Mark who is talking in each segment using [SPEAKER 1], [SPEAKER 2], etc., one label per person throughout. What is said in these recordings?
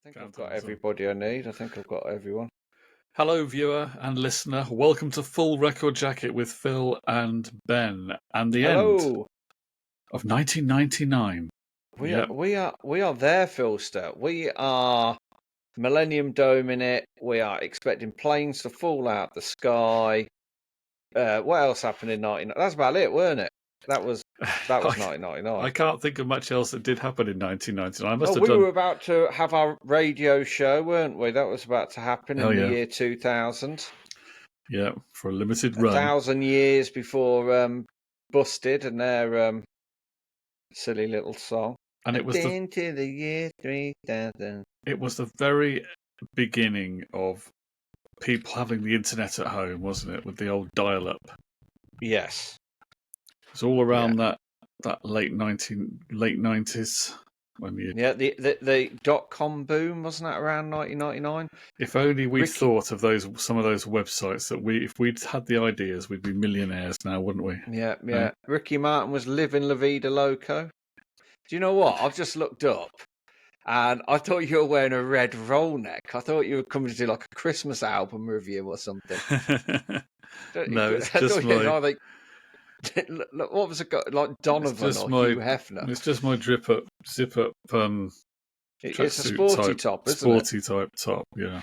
[SPEAKER 1] I think I've got
[SPEAKER 2] Countdown's on.
[SPEAKER 1] everybody I need. I think I've got everyone.
[SPEAKER 2] Hello, viewer and listener. Welcome to Full Record Jacket with Phil and Ben, and the end
[SPEAKER 1] Hello.
[SPEAKER 2] of 1999.
[SPEAKER 1] We are
[SPEAKER 2] Yep.
[SPEAKER 1] we are there, Philster. We are Millennium Dome in it. We are expecting planes to fall out the sky. What else happened in 1999? That's about it, weren't it? That was
[SPEAKER 2] I
[SPEAKER 1] 1999.
[SPEAKER 2] can't think of much else that did happen in 1999. I must
[SPEAKER 1] Oh,
[SPEAKER 2] have
[SPEAKER 1] we
[SPEAKER 2] done.
[SPEAKER 1] were about to have our radio show, weren't we? That was about to happen
[SPEAKER 2] Oh
[SPEAKER 1] in the
[SPEAKER 2] yeah,
[SPEAKER 1] year 2000.
[SPEAKER 2] yeah, for a limited
[SPEAKER 1] A
[SPEAKER 2] run.
[SPEAKER 1] 1,000 years before Busted and their silly little song.
[SPEAKER 2] And it was
[SPEAKER 1] Into the year 3000.
[SPEAKER 2] the very beginning of people having the internet at home, wasn't it? With the old dial-up.
[SPEAKER 1] Yes.
[SPEAKER 2] It's all around that late 90s when you.
[SPEAKER 1] Yeah, the .com boom, wasn't that around 1999?
[SPEAKER 2] If only we'd
[SPEAKER 1] Ricky,
[SPEAKER 2] thought of some of those websites that if we'd had the ideas, we'd be millionaires now, wouldn't we?
[SPEAKER 1] yeah.
[SPEAKER 2] Right?
[SPEAKER 1] Ricky Martin was living La Vida Loco. Do you know what? I've just looked up and I thought you were wearing a red roll neck. I thought you were coming to do like a Christmas album review or something.
[SPEAKER 2] No, it's
[SPEAKER 1] I
[SPEAKER 2] just
[SPEAKER 1] thought you
[SPEAKER 2] my.
[SPEAKER 1] know, like, what was it like Donovan or Hugh Hefner?
[SPEAKER 2] It's just my zip up
[SPEAKER 1] It's a
[SPEAKER 2] tracksuit
[SPEAKER 1] sporty
[SPEAKER 2] type,
[SPEAKER 1] top, isn't it?
[SPEAKER 2] sporty type top. Yeah.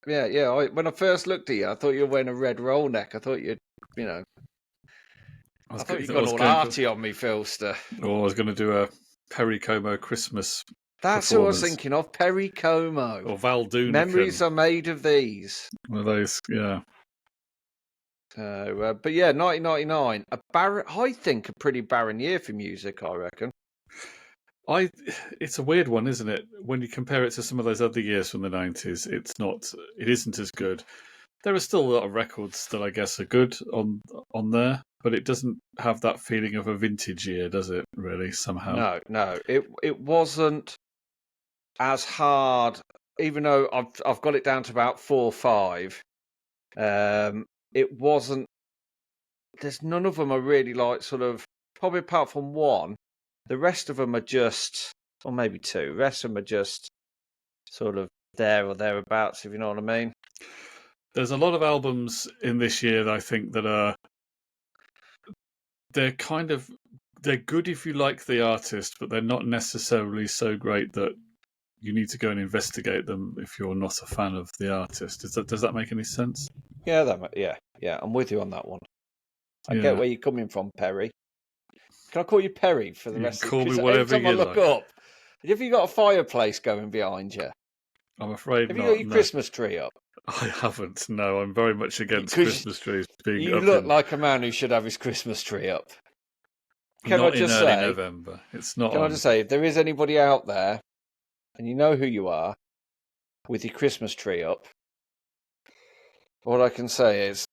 [SPEAKER 1] Yeah. When I first looked at you, I thought you were wearing a red roll neck. I thought you'd, I thought you'd gone all arty on me, Philster.
[SPEAKER 2] Or I was going to do a Perry Como Christmas.
[SPEAKER 1] That's what I was thinking of, Perry Como.
[SPEAKER 2] Or Val Doonican.
[SPEAKER 1] Memories are made of these.
[SPEAKER 2] One of those, yeah.
[SPEAKER 1] But yeah, 1999, I think a pretty barren year for music, I reckon.
[SPEAKER 2] It's a weird one, isn't it? When you compare it to some of those other years from the 90s, it isn't as good. There are still a lot of records that I guess are good on there, but it doesn't have that feeling of a vintage year, does it? Really, somehow.
[SPEAKER 1] No, it wasn't as hard. Even though I've got it down to about 4 or 5, it wasn't. There's none of them are really like sort of, probably apart from one. The rest of them are just, or maybe 2. The rest of them are just sort of there or thereabouts, if you know what I mean.
[SPEAKER 2] There's a lot of albums in this year that I think that they're good if you like the artist, but they're not necessarily so great that you need to go and investigate them if you're not a fan of the artist. Does that make any sense?
[SPEAKER 1] Yeah, yeah. I'm with you on that one. I get where you're coming from, Perry. Can I call you Perry for the rest of
[SPEAKER 2] the? Call me
[SPEAKER 1] every
[SPEAKER 2] whatever
[SPEAKER 1] time
[SPEAKER 2] you
[SPEAKER 1] I look
[SPEAKER 2] like.
[SPEAKER 1] up, have you got a fireplace going behind you?
[SPEAKER 2] I'm afraid
[SPEAKER 1] not.
[SPEAKER 2] Have
[SPEAKER 1] you got your Christmas tree up?
[SPEAKER 2] I haven't. No, I'm very much against Christmas trees being up.
[SPEAKER 1] You look like a man who should have his Christmas tree up.
[SPEAKER 2] Can I just say, November. It's not.
[SPEAKER 1] Can I just say, if there is anybody out there, and you know who you are, with your Christmas tree up, all I can say is,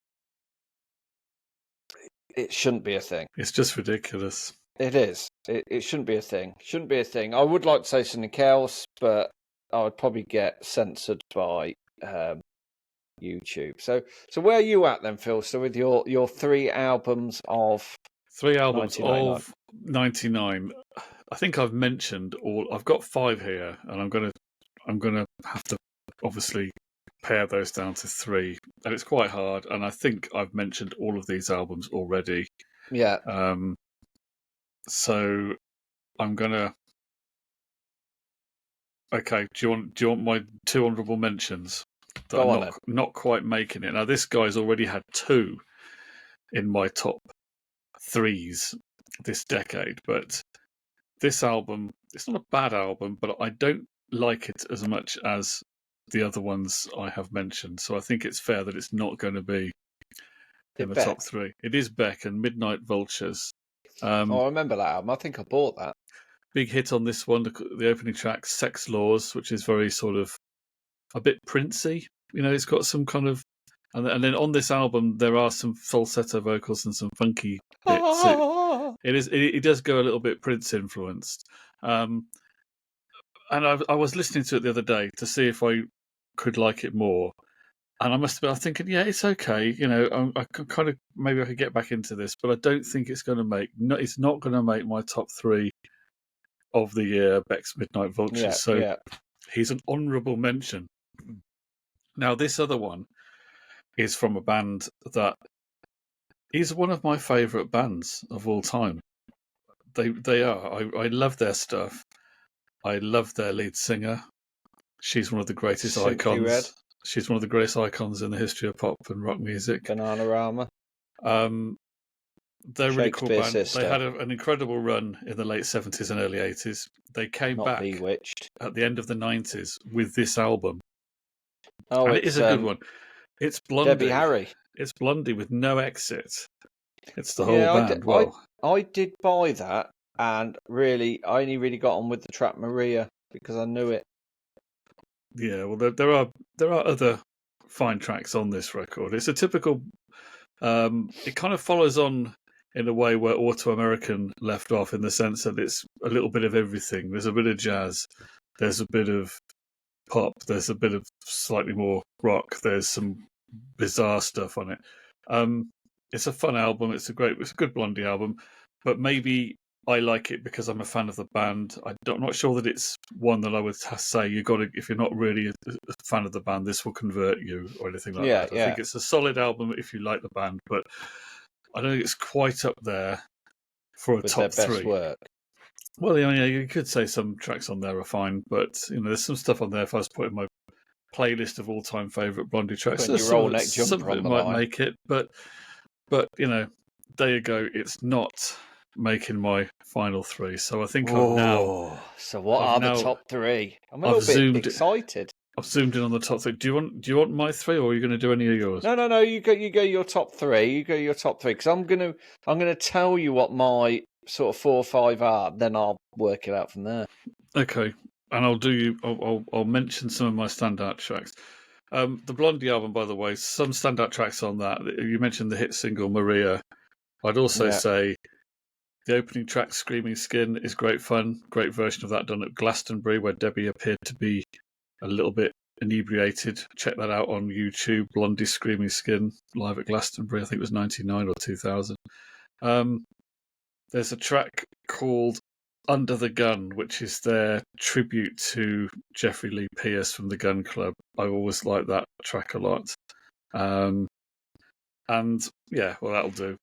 [SPEAKER 1] it shouldn't be a thing.
[SPEAKER 2] It's just ridiculous.
[SPEAKER 1] It is. It shouldn't be a thing. Shouldn't be a thing. I would like to say something else, but I would probably get censored by YouTube. So where are you at then, Phil? So with your 3 albums of
[SPEAKER 2] 99. I think I've mentioned all. I've got 5 here, and I'm gonna have to obviously pare those down to 3, and it's quite hard. And I think I've mentioned all of these albums already.
[SPEAKER 1] Yeah.
[SPEAKER 2] So I'm gonna. Okay. Do you want my 2 honourable mentions?
[SPEAKER 1] Go on.
[SPEAKER 2] Not quite making it. Now this guy's already had 2 in my top 3s this decade, but this album, it's not a bad album, but I don't like it as much as the other ones I have mentioned. So I think it's fair that it's not going to be in the top 3. It is Beck and Midnight Vultures.
[SPEAKER 1] I remember that album. I think I bought that.
[SPEAKER 2] Big hit on this one, the opening track, Sex Laws, which is very sort of a bit Princey. It's got some kind of, and then on this album there are some falsetto vocals and some funky bits. It does go a little bit Prince influenced. And I was listening to it the other day to see if I could like it more. And I must have been thinking, yeah, it's okay. I could kind of, maybe I could get back into this, but I don't think it's going to make. No, it's not going to make my top 3 of the year. Beck's Midnight Vultures. He's an honourable mention. Now, this other one is from a band that is one of my favourite bands of all time. They are. I love their stuff. I love their lead singer. She's one of the greatest
[SPEAKER 1] Simply
[SPEAKER 2] icons.
[SPEAKER 1] Red.
[SPEAKER 2] She's one of the greatest icons in the history of pop and rock music.
[SPEAKER 1] Bananarama.
[SPEAKER 2] They're a really cool
[SPEAKER 1] Shakespeare
[SPEAKER 2] band.
[SPEAKER 1] Sister.
[SPEAKER 2] They had an incredible run in the late 70s and early 80s. They came
[SPEAKER 1] Not
[SPEAKER 2] back
[SPEAKER 1] Bewitched.
[SPEAKER 2] at the end of the 90s with this album.
[SPEAKER 1] Oh,
[SPEAKER 2] and it is a good one. It's Blondie.
[SPEAKER 1] Debbie Harry.
[SPEAKER 2] It's Blondie with no exit. It's the whole band.
[SPEAKER 1] I did buy that, and really, I only really got on with the track Maria because I knew it.
[SPEAKER 2] Yeah, well, there are other fine tracks on this record. It's a typical. It kind of follows on in a way where Auto American left off, in the sense that it's a little bit of everything. There's a bit of jazz, there's a bit of pop, there's a bit of slightly more rock, there's some bizarre stuff on it. It's a fun album. It's a good Blondie album, but maybe I like it because I'm a fan of the band. I'm not sure that it's one that I would say you got to. If you're not really a fan of the band, this will convert you or anything like that. I think it's a solid album if you like the band, but I don't think it's quite up there for a top
[SPEAKER 1] their best
[SPEAKER 2] three.
[SPEAKER 1] Work.
[SPEAKER 2] Well, yeah, you could say some tracks on there are fine, but there's some stuff on there. If I was putting my playlist of all-time favourite Blondie tracks, some of it might make it, but there you go. It's not making my final three, so I think I've now.
[SPEAKER 1] So what are the top three? I'm a little bit excited.
[SPEAKER 2] I've zoomed in on the top three. Do you want my three, or are you going to do any of yours?
[SPEAKER 1] No. You go your top three. You go your top three, because I'm gonna tell you what my sort of 4 or 5 are. Then I'll work it out from there.
[SPEAKER 2] Okay, and I'll mention some of my standout tracks. The Blondie album, by the way, some standout tracks on that. You mentioned the hit single Maria. I'd also say the opening track, Screaming Skin, is great fun. Great version of that done at Glastonbury, where Debbie appeared to be a little bit inebriated. Check that out on YouTube. Blondie Screaming Skin live at Glastonbury. I think it was 1999 or 2000. There's a track called Under the Gun, which is their tribute to Jeffrey Lee Pierce from the Gun Club. I always like that track a lot. And yeah, well,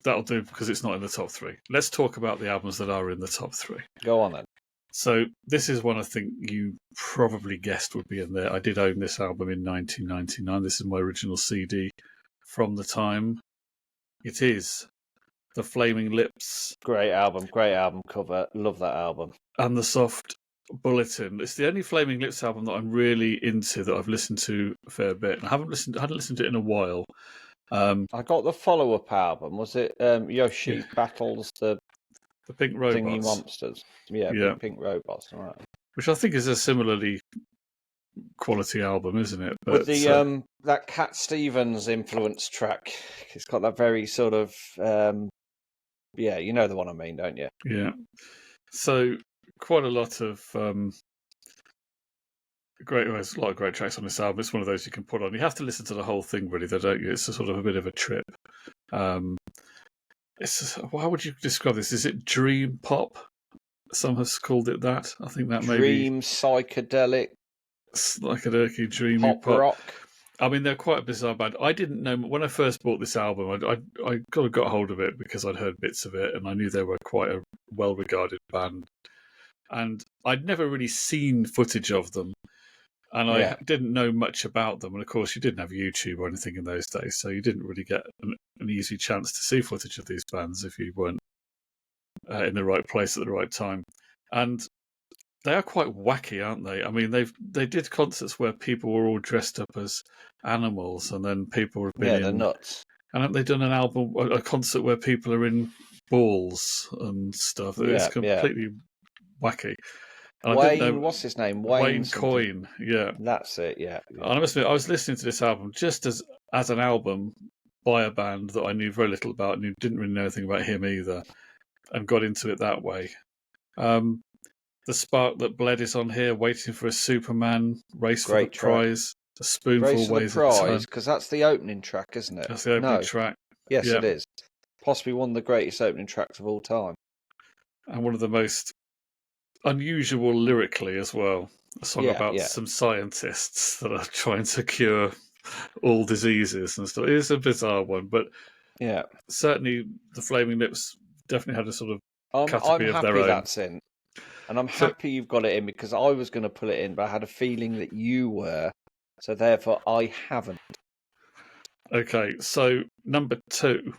[SPEAKER 2] that'll do because it's not in the top three. Let's talk about the albums that are in the top three.
[SPEAKER 1] Go on then.
[SPEAKER 2] So this is one I think you probably guessed would be in there. I did own this album in 1999. This is my original CD from the time. It is The Flaming Lips.
[SPEAKER 1] Great album cover. Love that album.
[SPEAKER 2] And The Soft Bulletin. It's the only Flaming Lips album that I'm really into, that I've listened to a fair bit. And I hadn't listened to it in a while.
[SPEAKER 1] I got the follow-up album. Was it Yoshi Battles the
[SPEAKER 2] Pink Robots?
[SPEAKER 1] Thingy Monsters. Yeah. Pink Robots. All right.
[SPEAKER 2] Which I think is a similarly quality album, isn't it?
[SPEAKER 1] But with the that Cat Stevens influence track, it's got that very sort of you know the one I mean, don't you?
[SPEAKER 2] Yeah. So quite a lot of there's a lot of great tracks on this album. It's one of those you can put on. You have to listen to the whole thing, really, though, don't you? It's a sort of a bit of a trip. How would you describe this? Is it dream pop? Some have called it that. I think that
[SPEAKER 1] dream psychedelic,
[SPEAKER 2] dreamy pop
[SPEAKER 1] rock.
[SPEAKER 2] I mean, they're quite a bizarre band. I didn't know when I first bought this album. I got hold of it because I'd heard bits of it, and I knew they were quite a well-regarded band. And I'd never really seen footage of them, and I didn't know much about them. And of course, you didn't have YouTube or anything in those days, so you didn't really get an easy chance to see footage of these bands if you weren't in the right place at the right time. And they are quite wacky, aren't they? I mean, they did concerts where people were all dressed up as animals, and then people have been
[SPEAKER 1] they're nuts.
[SPEAKER 2] And haven't they done a concert where people are in balls and stuff? It's completely wacky. And
[SPEAKER 1] Wayne, what's his name?
[SPEAKER 2] Wayne Coyne, yeah.
[SPEAKER 1] That's it, yeah.
[SPEAKER 2] And I must admit, I was listening to this album just as an album by a band that I knew very little about, and didn't really know anything about him either, and got into it that way. The Spark That Bled is on here, Waiting for a Superman, Race for the Prize, A Spoonful Weighs a Ton.
[SPEAKER 1] Because that's the opening track, isn't it?
[SPEAKER 2] That's the opening track.
[SPEAKER 1] Yes, it is. Possibly one of the greatest opening tracks of all time.
[SPEAKER 2] And one of the most unusual lyrically as well. a song
[SPEAKER 1] Yeah,
[SPEAKER 2] about
[SPEAKER 1] yeah.
[SPEAKER 2] some scientists that are trying to cure all diseases and stuff. It's a bizarre one, but
[SPEAKER 1] Yeah.
[SPEAKER 2] certainly the Flaming Lips definitely had a sort of
[SPEAKER 1] I'm
[SPEAKER 2] category of their
[SPEAKER 1] happy
[SPEAKER 2] own.
[SPEAKER 1] that's in. And I'm
[SPEAKER 2] So,
[SPEAKER 1] happy you've got it in because I was going to put it in, but I had a feeling that you were. So therefore, I haven't.
[SPEAKER 2] okay, so number 2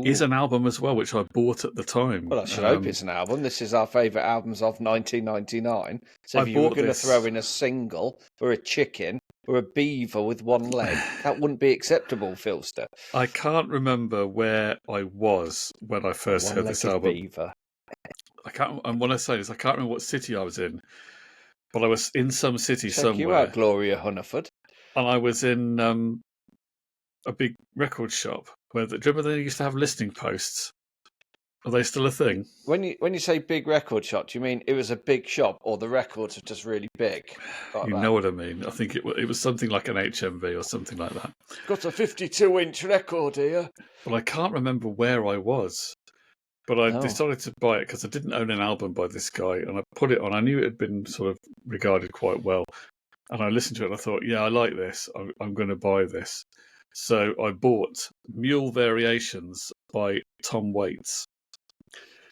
[SPEAKER 2] is
[SPEAKER 1] Ooh.
[SPEAKER 2] an album as well, which I bought at the time.
[SPEAKER 1] Well, I should hope it's an album. This is our favourite albums of 1999. So
[SPEAKER 2] I
[SPEAKER 1] if you were
[SPEAKER 2] bought
[SPEAKER 1] going to throw
[SPEAKER 2] this.
[SPEAKER 1] in a single or a chicken or a beaver with one leg, that wouldn't be acceptable, Philster.
[SPEAKER 2] I can't remember where I was when I
[SPEAKER 1] A
[SPEAKER 2] first heard this
[SPEAKER 1] one-legged
[SPEAKER 2] album.
[SPEAKER 1] beaver.
[SPEAKER 2] I can't, and when I say this, I can't remember what city I was in, but I was in some city
[SPEAKER 1] Check you out,
[SPEAKER 2] somewhere,
[SPEAKER 1] Gloria Hunniford.
[SPEAKER 2] and I was in a big record shop where do you remember they used to have listening posts? Are they still a thing?
[SPEAKER 1] When you say big record shop, do you mean it was a big shop or the records are just really big? Like
[SPEAKER 2] You
[SPEAKER 1] that?
[SPEAKER 2] know what I mean. I think it was something like an HMV or something like that.
[SPEAKER 1] Got a 52-inch record here.
[SPEAKER 2] But I can't remember where I was. But I
[SPEAKER 1] Oh.
[SPEAKER 2] decided to buy it because I didn't own an album by this guy, and I put it on. I knew it had been sort of regarded quite well, and I listened to it and I thought, yeah, I like this. I'm going to buy this. So I bought Mule Variations by Tom Waits.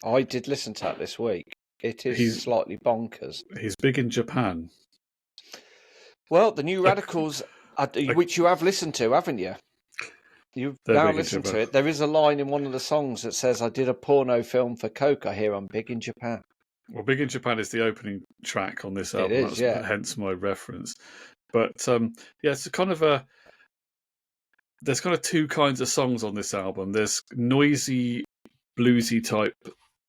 [SPEAKER 1] I did listen to that this week. It is
[SPEAKER 2] He's-
[SPEAKER 1] slightly bonkers.
[SPEAKER 2] He's big in Japan.
[SPEAKER 1] Well, the New Radicals, which you have listened to, haven't you? You've
[SPEAKER 2] They're
[SPEAKER 1] now
[SPEAKER 2] big in
[SPEAKER 1] listened to
[SPEAKER 2] Japan.
[SPEAKER 1] it. There is a line in one of the songs that says, I did a porno film for Coke. I hear I'm big in Japan.
[SPEAKER 2] Well, Big in Japan is the opening track on this album.
[SPEAKER 1] is, yeah.
[SPEAKER 2] Hence my reference. But yeah, it's kind of there's kind of two kinds of songs on this album. There's noisy, bluesy type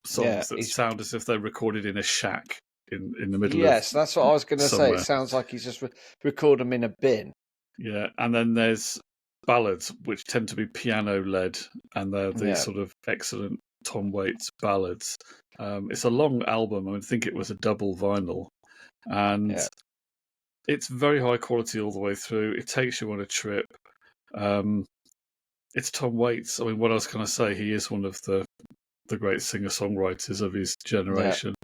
[SPEAKER 2] songs that sound as if they're recorded in a shack in the middle of
[SPEAKER 1] Yes, that's what I was going to say.
[SPEAKER 2] somewhere.
[SPEAKER 1] It sounds like he's just record them in a bin.
[SPEAKER 2] Yeah, and then there's ballads, which tend to be piano-led, and they're these sort of excellent Tom Waits ballads. It's a long album. I think it was a double vinyl, and it's very high quality all the way through. It takes you on a trip. It's Tom Waits. I mean, what else can I say? He is one of the great singer-songwriters of his generation,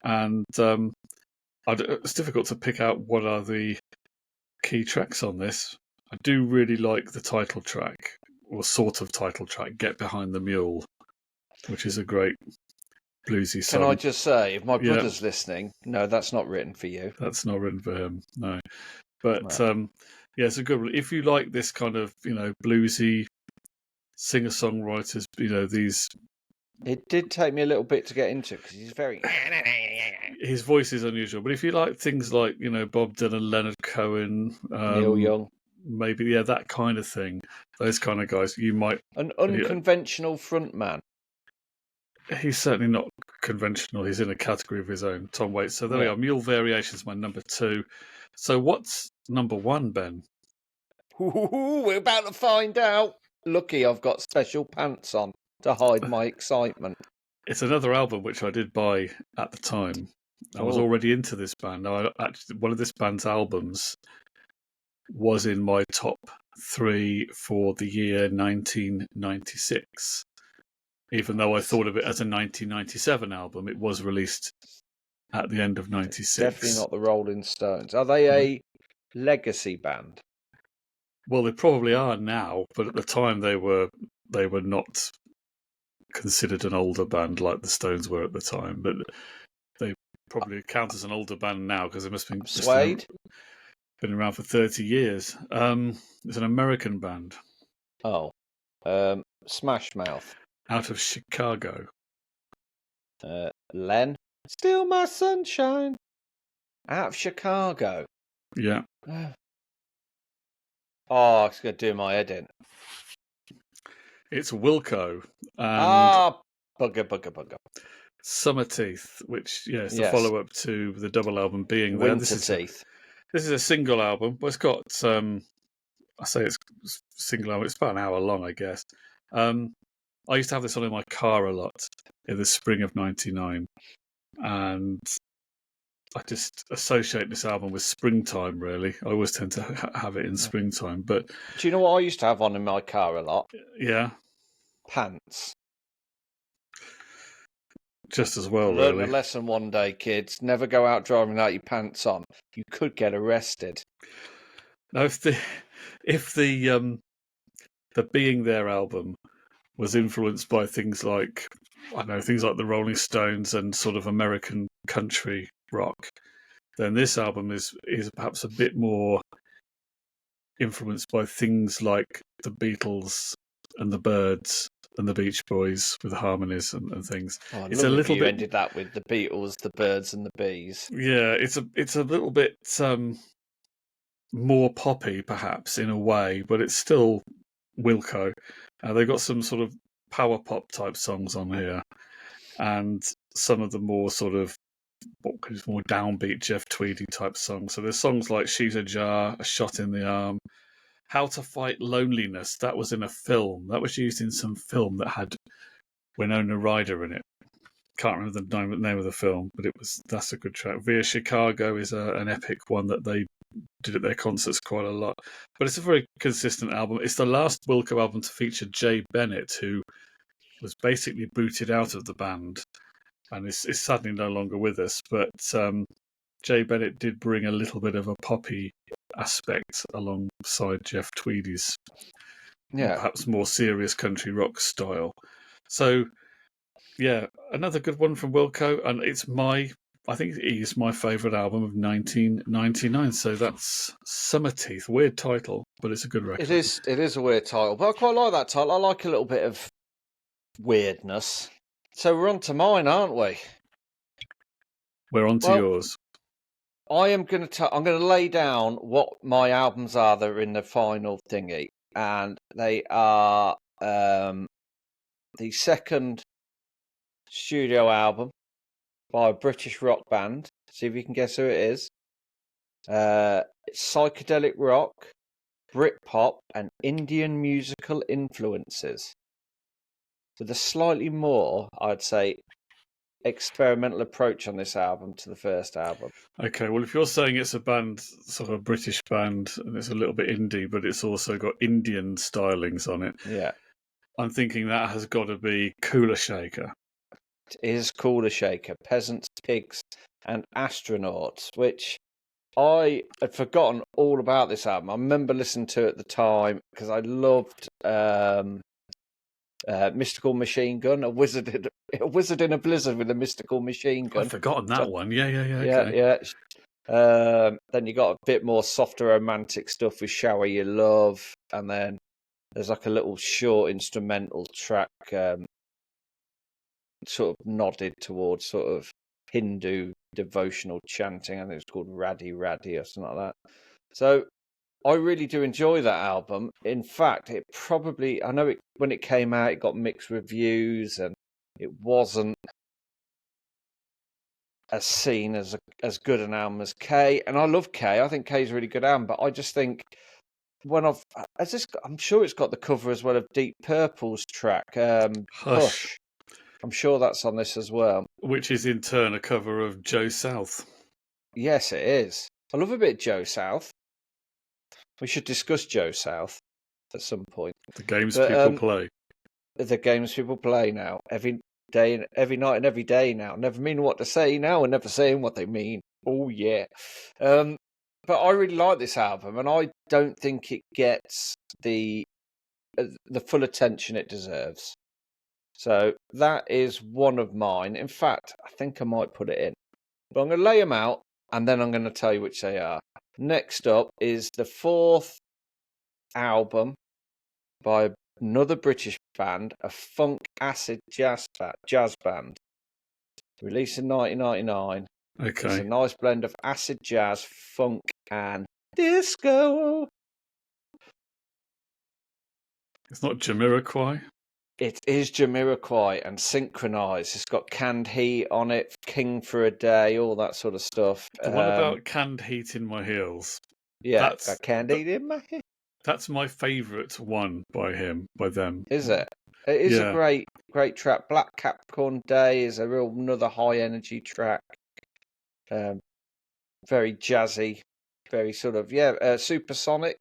[SPEAKER 2] and it's difficult to pick out what are the key tracks on this. I do really like the title track, or sort of title track, Get Behind the Mule, which is a great bluesy song.
[SPEAKER 1] Can I just say, if my brother's listening, no, that's not written for you.
[SPEAKER 2] That's not written for him, no. But yeah, it's a good one. If you like this kind of, bluesy singer-songwriters, these...
[SPEAKER 1] It did take me a little bit to get into because he's very...
[SPEAKER 2] His voice is unusual, but if you like things like, Bob Dylan, Leonard Cohen...
[SPEAKER 1] Neil Young.
[SPEAKER 2] Maybe, that kind of thing. Those kind of guys, you might...
[SPEAKER 1] An unconventional frontman.
[SPEAKER 2] He's certainly not conventional. He's in a category of his own, Tom Waits. So there we are. Mule Variations, my number 2. So what's number 1, Ben?
[SPEAKER 1] Ooh, we're about to find out. Lucky I've got special pants on to hide my excitement.
[SPEAKER 2] It's another album which I did buy at the time. I was already into this band. Now, actually, one of this band's albums was in my top 3 for the year 1996. Even though I thought of it as a 1997 album, it was released at the end of 96.
[SPEAKER 1] Definitely not the Rolling Stones. Are they a legacy band?
[SPEAKER 2] Well, they probably are now, but at the time they were not considered an older band like the Stones were at the time. But they probably count as an older band now because they must have been around for 30 years. It's an American band.
[SPEAKER 1] Oh, Smash Mouth.
[SPEAKER 2] Out of Chicago.
[SPEAKER 1] Len. Still my sunshine. Out of Chicago.
[SPEAKER 2] Yeah.
[SPEAKER 1] Oh, it's going to do my head in.
[SPEAKER 2] It's Wilco. And
[SPEAKER 1] bugger.
[SPEAKER 2] Summer Teeth, which is the follow-up to the double album Being There.
[SPEAKER 1] Winter Teeth.
[SPEAKER 2] This is a single album. Well, it's got, I say it's a single album. It's about an hour long, I guess. I used to have this on in my car a lot in the spring of '99, and I just associate this album with springtime, really. I always tend to have it in springtime. But
[SPEAKER 1] do you know what I used to have on in my car a lot?
[SPEAKER 2] Yeah.
[SPEAKER 1] Pants.
[SPEAKER 2] just as well,
[SPEAKER 1] Learn a
[SPEAKER 2] really.
[SPEAKER 1] lesson one day, kids. Never go out driving without your pants on. You could get arrested.
[SPEAKER 2] Now, if the Being There album was influenced by things like, I don't know, things like the Rolling Stones and sort of American country rock, then this album is perhaps a bit more influenced by things like the Beatles and the Byrds and the Beach Boys with harmonies and things.
[SPEAKER 1] Oh,
[SPEAKER 2] It's a little
[SPEAKER 1] you
[SPEAKER 2] bit
[SPEAKER 1] ended that with the Beatles, the Birds, and the Bees.
[SPEAKER 2] Yeah, it's a little bit more poppy, perhaps in a way, but it's still Wilco. They've got some sort of power pop type songs on here, and some of the more sort of more downbeat Jeff Tweedy type songs. So there's songs like "She's a Jar," "A Shot in the Arm," "How to Fight Loneliness." That was in a film. That was used in some film that had Winona Ryder in it. Can't remember the name of the film, but that's a good track. Via Chicago is an epic one that they did at their concerts quite a lot. But it's a very consistent album. It's the last Wilco album to feature Jay Bennett, who was basically booted out of the band and is sadly no longer with us. But Jay Bennett did bring a little bit of a poppy aspect alongside Jeff Tweedy's perhaps more serious country rock style. So, yeah, another good one from Wilco, and I think it is my favourite album of 1999. So that's Summerteeth. Weird title, but it's a good record.
[SPEAKER 1] It is a weird title, but I quite like that title. I like a little bit of weirdness. So we're on to mine, aren't we?
[SPEAKER 2] We're on to yours.
[SPEAKER 1] I'm going to lay down what my albums are that are in the final thingy, and they are the second studio album by a British rock band. See if you can guess who it is. It's psychedelic rock, Britpop, and Indian musical influences, with a slightly more, I'd say, experimental approach on this album to the first album.
[SPEAKER 2] Okay, well, if you're saying it's a band, sort of a British band, and it's a little bit indie, but it's also got Indian stylings on it,
[SPEAKER 1] yeah,
[SPEAKER 2] I'm thinking that has got to be Kula Shaker.
[SPEAKER 1] It is Kula Shaker, Peasants, Pigs, and Astronauts, which I had forgotten all about this album. I remember listening to it at the time because I loved Mystical Machine Gun, a wizard in a blizzard with a mystical machine gun.
[SPEAKER 2] I've forgotten that one. Yeah.
[SPEAKER 1] Okay. Then you got a bit more softer romantic stuff with Shower Your Love, and then there's like a little short instrumental track sort of nodded towards sort of Hindu devotional chanting. I think it's called Radhi Radhi or something like that. So I really do enjoy that album. In fact, when it came out, it got mixed reviews and it wasn't as seen as good an album as K. And I love K. I think K is a really good album, but I just think I'm sure it's got the cover as well of Deep Purple's track, Hush. I'm sure that's on this as well.
[SPEAKER 2] Which is in turn a cover of Joe South.
[SPEAKER 1] Yes, it is. I love a bit of Joe South. We should discuss Joe South at some point.
[SPEAKER 2] The games people play.
[SPEAKER 1] The games people play now. Every day, every night and every day now. Never mean what to say now and never saying what they mean. Oh, yeah. But I really like this album, and I don't think it gets the full attention it deserves. So that is one of mine. In fact, I think I might put it in. But I'm going to lay them out, and then I'm going to tell you which they are. Next up is the fourth album by another British band, a funk acid jazz band, released in 1999.
[SPEAKER 2] Okay.
[SPEAKER 1] It's a nice blend of acid jazz, funk, and disco.
[SPEAKER 2] It's not Jamiroquai?
[SPEAKER 1] It is Jamiroquai and Synchronized. It's got Canned Heat on it, King for a Day, all that sort of stuff.
[SPEAKER 2] The one about Canned Heat in My Heels.
[SPEAKER 1] Yeah, got Canned Heat in My Heels.
[SPEAKER 2] That's my favourite one by them.
[SPEAKER 1] Is it? It is a great track. Black Capricorn Day is another high energy track. Very jazzy, very sort of Supersonic.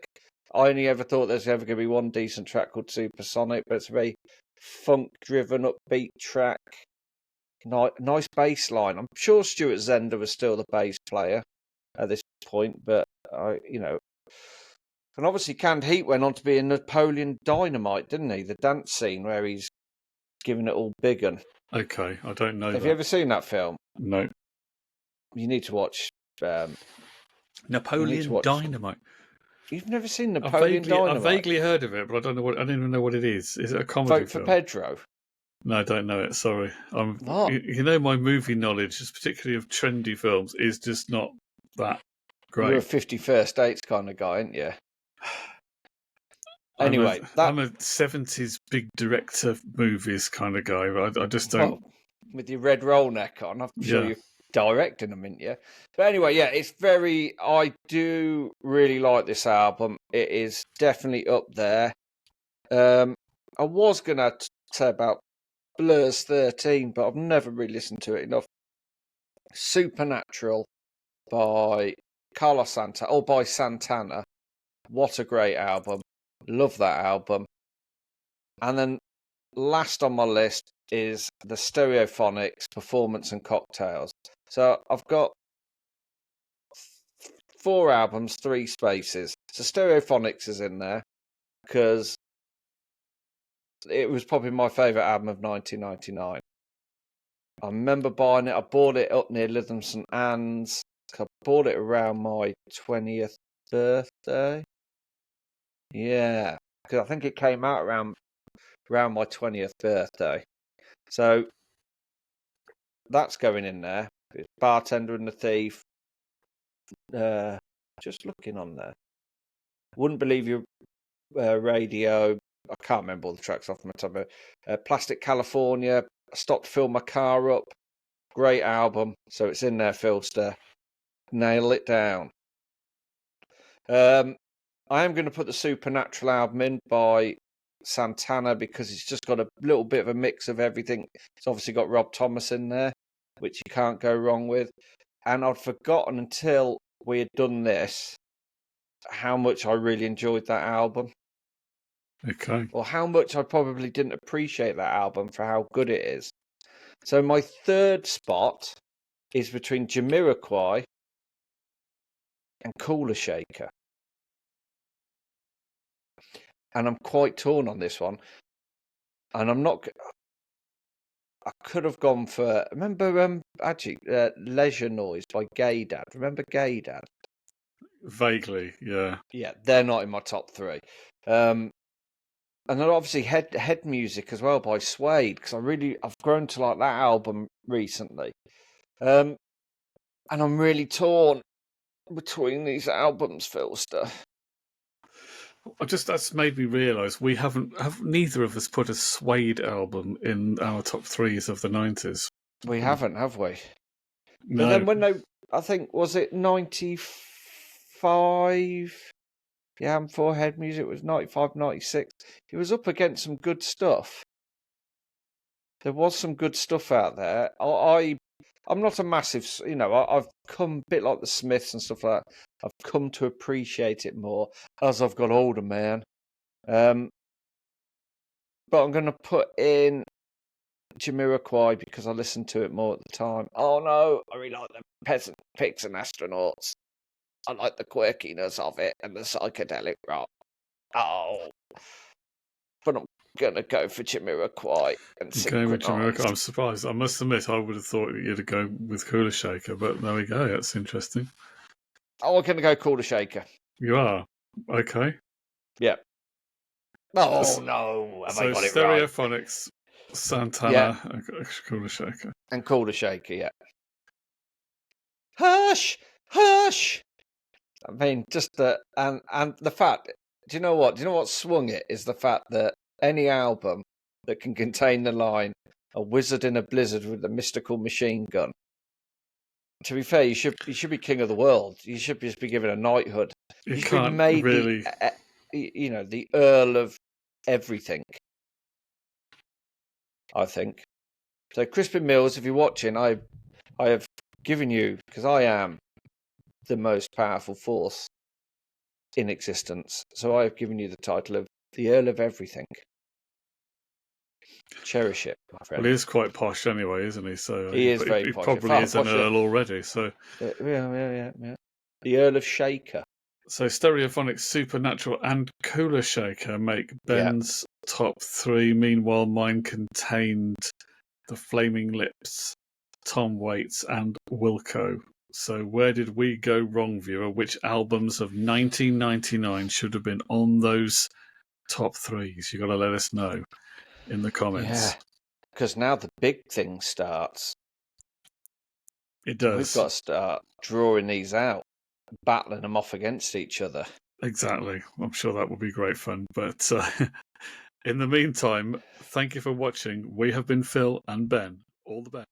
[SPEAKER 1] I only ever thought there's ever going to be one decent track called Supersonic, but it's a very funk-driven, upbeat track. Nice bass line. I'm sure Stuart Zender was still the bass player at this point, but and obviously Canned Heat went on to be in Napoleon Dynamite, didn't he? The dance scene where he's giving it all big un.
[SPEAKER 2] Okay, I don't know.
[SPEAKER 1] Have you ever seen that film?
[SPEAKER 2] No.
[SPEAKER 1] You need to watch.
[SPEAKER 2] Napoleon Dynamite.
[SPEAKER 1] You've never seen Napoleon Dynamite?
[SPEAKER 2] I've vaguely heard of it, but I don't even know what it is. Is it a comedy
[SPEAKER 1] Vote for
[SPEAKER 2] film?
[SPEAKER 1] Pedro.
[SPEAKER 2] No, I don't know it. Sorry.
[SPEAKER 1] What?
[SPEAKER 2] You know, my movie knowledge, particularly of trendy films, is just not that great.
[SPEAKER 1] You're a 51st Dates kind of guy, aren't you? Anyway,
[SPEAKER 2] I'm a 70s big director movies kind of guy, but I just don't.
[SPEAKER 1] Well, with your red roll neck on, I'm sure you're directing them, aren't you? But anyway, yeah, it's very. I do really like this album. It is definitely up there. I was gonna say about Blur's 13, but I've never really listened to it enough. Supernatural by Carlos Santana, or by Santana. What a great album. Love that album. And then last on my list is the Stereophonics Performance and Cocktails. So I've got 4 albums, 3 spaces. So Stereophonics is in there because it was probably my favourite album of 1999. I remember buying it. I bought it up near Lytham St Anne's. I bought it around my 20th birthday. Yeah, because I think it came out around my 20th birthday. So that's going in there. It's Bartender and the Thief. Just looking on there. Wouldn't Believe Your Radio. I can't remember all the tracks off my top. Plastic California. I stopped to fill my car up. Great album. So it's in there, Philster. Nail it down. I am going to put the Supernatural album in by Santana because it's just got a little bit of a mix of everything. It's obviously got Rob Thomas in there, which you can't go wrong with. And I'd forgotten until we had done this how much I really enjoyed that album.
[SPEAKER 2] Okay.
[SPEAKER 1] Or how much I probably didn't appreciate that album for how good it is. So my third spot is between Jamiroquai and Cooler Shaker. And I'm quite torn on this one. And I'm not. I could have gone for. Remember, Leisure Noise by Gay Dad. Remember Gay Dad?
[SPEAKER 2] Vaguely, yeah.
[SPEAKER 1] Yeah, they're not in my top 3. And then obviously Head Music as well by Suede because I've grown to like that album recently. And I'm really between these albums, Philster.
[SPEAKER 2] That's made me realise we have neither of us put a Suede album in our top 3s of the 90s.
[SPEAKER 1] We haven't, have we?
[SPEAKER 2] No.
[SPEAKER 1] But then when I think, was it 95? Yeah, for Head Music was 95, 96. It was up against some good stuff. There was some good stuff out there. I'm not a massive, I've come a bit like the Smiths and stuff like that. I've come to appreciate it more as I've got older, man. But I'm going to put in Jamiroquai because I listened to it more at the time. Oh no, I really like the Peasant Pigs and Astronauts. I like the quirkiness of it and the psychedelic rock. Oh, but I'm gonna go for Jamiroquai and Synchronized.
[SPEAKER 2] I'm surprised. I must admit, I would have thought you'd go with Cooler Shaker, but there we go. That's interesting.
[SPEAKER 1] Oh, I'm gonna go Cooler Shaker.
[SPEAKER 2] You are? Okay.
[SPEAKER 1] Yeah. Oh no, have I got it right?
[SPEAKER 2] Stereophonics, Santana, and Cooler Shaker.
[SPEAKER 1] And Cooler Shaker, yeah. Hush! Hush! I mean, just and the fact. Do you know what? Do you know what swung it? Is the fact that any album that can contain the line "A wizard in a blizzard with a mystical machine gun." To be fair, you should be king of the world. You should just be given a knighthood.
[SPEAKER 2] You
[SPEAKER 1] should
[SPEAKER 2] can't
[SPEAKER 1] be made
[SPEAKER 2] really,
[SPEAKER 1] the Earl of everything. I think. So, Crispin Mills, if you're watching, I have given you, because I am the most powerful force in existence. So I have given you the title of the Earl of Everything. Cherish it, my friend.
[SPEAKER 2] Well, he is quite posh anyway, isn't he? So
[SPEAKER 1] He is very
[SPEAKER 2] he
[SPEAKER 1] posh.
[SPEAKER 2] probably
[SPEAKER 1] Far
[SPEAKER 2] is an
[SPEAKER 1] posher.
[SPEAKER 2] Earl already. So
[SPEAKER 1] Yeah. The Earl of Shaker.
[SPEAKER 2] So Stereophonic, Supernatural, and Cooler Shaker make Ben's top 3. Meanwhile, mine contained The Flaming Lips, Tom Waits, and Wilco. So where did we go wrong, viewer? Which albums of 1999 should have been on those top 3s? You got to let us know in the comments.
[SPEAKER 1] Yeah, because now the big thing starts.
[SPEAKER 2] It does.
[SPEAKER 1] We've got to start drawing these out, battling them off against each other.
[SPEAKER 2] Exactly. I'm sure that will be great fun. But in the meantime, thank you for watching. We have been Phil and Ben. All the best.